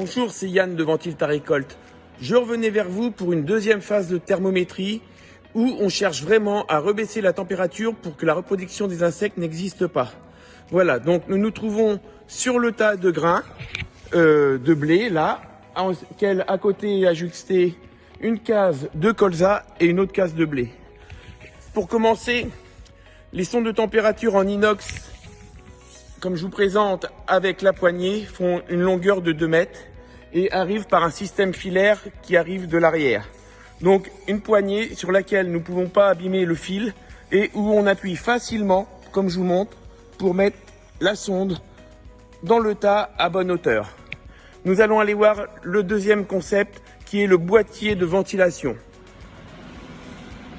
Bonjour, c'est Yann de Ventile ta récolte. Je revenais vers vous pour une deuxième phase de thermométrie où on cherche vraiment à rebaisser la température pour que la reproduction des insectes n'existe pas. Voilà, donc nous nous trouvons sur le tas de grains de blé, là, auquel à côté est ajustée une case de colza et une autre case de blé. Pour commencer, les sondes de température en inox, comme je vous présente avec la poignée, font une longueur de 2 mètres et arrivent par un système filaire qui arrive de l'arrière. Donc une poignée sur laquelle nous ne pouvons pas abîmer le fil et où on appuie facilement, comme je vous montre, pour mettre la sonde dans le tas à bonne hauteur. Nous allons aller voir le deuxième concept qui est le boîtier de ventilation.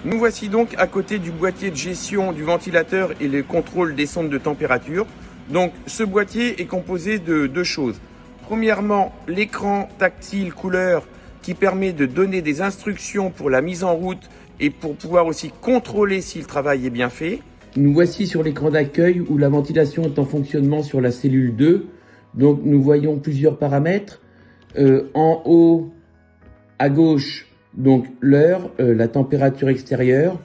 Nous voici donc à côté du boîtier de gestion du ventilateur et le contrôle des sondes de température. Donc ce boîtier est composé de deux choses. Premièrement, l'écran tactile couleur qui permet de donner des instructions pour la mise en route et pour pouvoir aussi contrôler si le travail est bien fait. Nous voici sur l'écran d'accueil où la ventilation est en fonctionnement sur la cellule 2. Donc nous voyons plusieurs paramètres. En haut à gauche, donc l'heure, la température extérieure.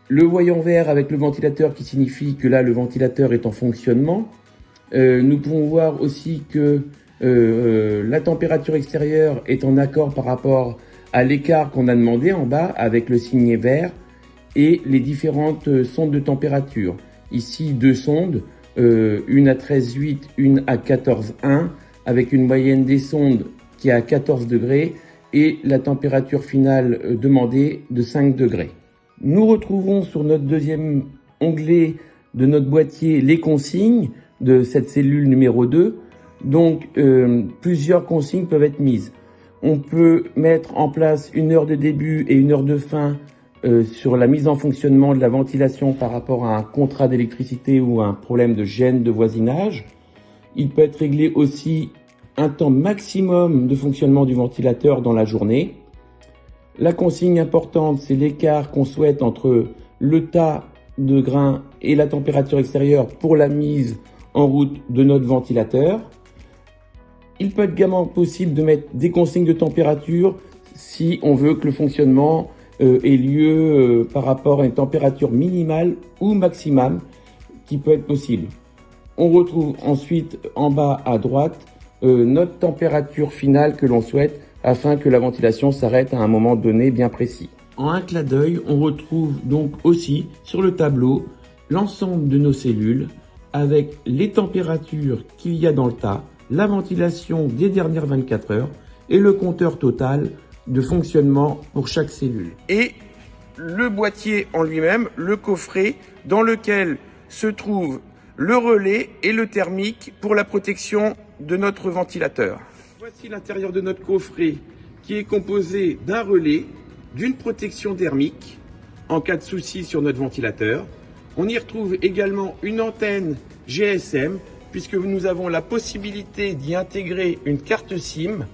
Le voyant vert avec le ventilateur qui signifie que là le ventilateur est en fonctionnement. Nous pouvons voir aussi que la température extérieure est en accord par rapport à l'écart qu'on a demandé en bas avec le signe vert et les différentes sondes de température. Ici deux sondes, une à 13,8, une à 14,1 avec une moyenne des sondes qui est à 14 degrés et la température finale demandée de 5 degrés. Nous retrouvons sur notre deuxième onglet de notre boîtier les consignes de cette cellule numéro 2. Donc, plusieurs consignes peuvent être mises. On peut mettre en place une heure de début et une heure de fin sur la mise en fonctionnement de la ventilation par rapport à un contrat d'électricité ou à un problème de gêne de voisinage. Il peut être réglé aussi un temps maximum de fonctionnement du ventilateur dans la journée. La consigne importante, c'est l'écart qu'on souhaite entre le tas de grains et la température extérieure pour la mise en route de notre ventilateur. Il peut être également possible de mettre des consignes de température si on veut que le fonctionnement ait lieu par rapport à une température minimale ou maximale qui peut être possible. On retrouve ensuite en bas à droite notre température finale que l'on souhaite afin que la ventilation s'arrête à un moment donné bien précis. En un clin d'œil, on retrouve donc aussi sur le tableau l'ensemble de nos cellules avec les températures qu'il y a dans le tas, la ventilation des dernières 24 heures et le compteur total de fonctionnement pour chaque cellule. Et le boîtier en lui-même, le coffret dans lequel se trouve le relais et le thermique pour la protection de notre ventilateur. Voici l'intérieur de notre coffret qui est composé d'un relais, d'une protection thermique en cas de souci sur notre ventilateur. On y retrouve également une antenne GSM puisque nous avons la possibilité d'y intégrer une carte SIM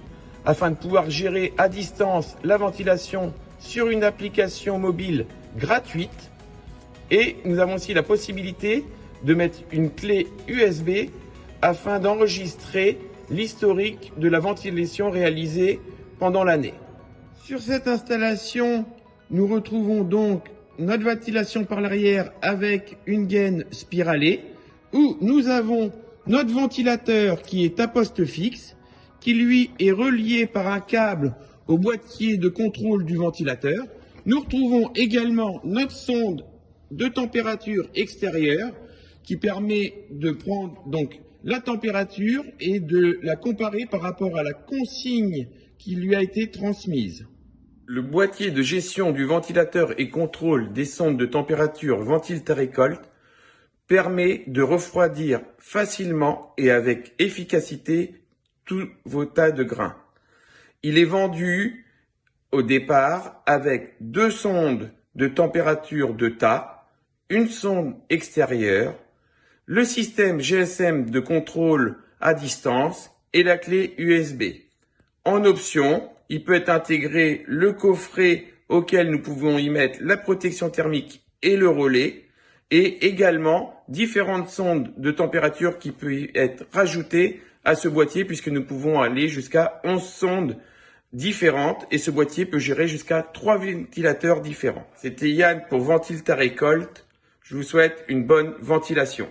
afin de pouvoir gérer à distance la ventilation sur une application mobile gratuite. Et nous avons aussi la possibilité de mettre une clé USB afin d'enregistrer l'historique de la ventilation réalisée pendant l'année. Sur cette installation, nous retrouvons donc notre ventilation par l'arrière avec une gaine spiralée où nous avons notre ventilateur qui est à poste fixe, qui lui est relié par un câble au boîtier de contrôle du ventilateur. Nous retrouvons également notre sonde de température extérieure qui permet de prendre donc la température et de la comparer par rapport à la consigne qui lui a été transmise. Le boîtier de gestion du ventilateur et contrôle des sondes de température Ventile ta récolte permet de refroidir facilement et avec efficacité tous vos tas de grains. Il est vendu au départ avec 2 sondes de température de tas, une sonde extérieure, le système GSM de contrôle à distance et la clé USB. En option, il peut être intégré le coffret auquel nous pouvons y mettre la protection thermique et le relais et également différentes sondes de température qui peuvent être rajoutées à ce boîtier puisque nous pouvons aller jusqu'à 11 sondes différentes et ce boîtier peut gérer jusqu'à 3 ventilateurs différents. C'était Yann pour Ventile ta récolte. Je vous souhaite une bonne ventilation.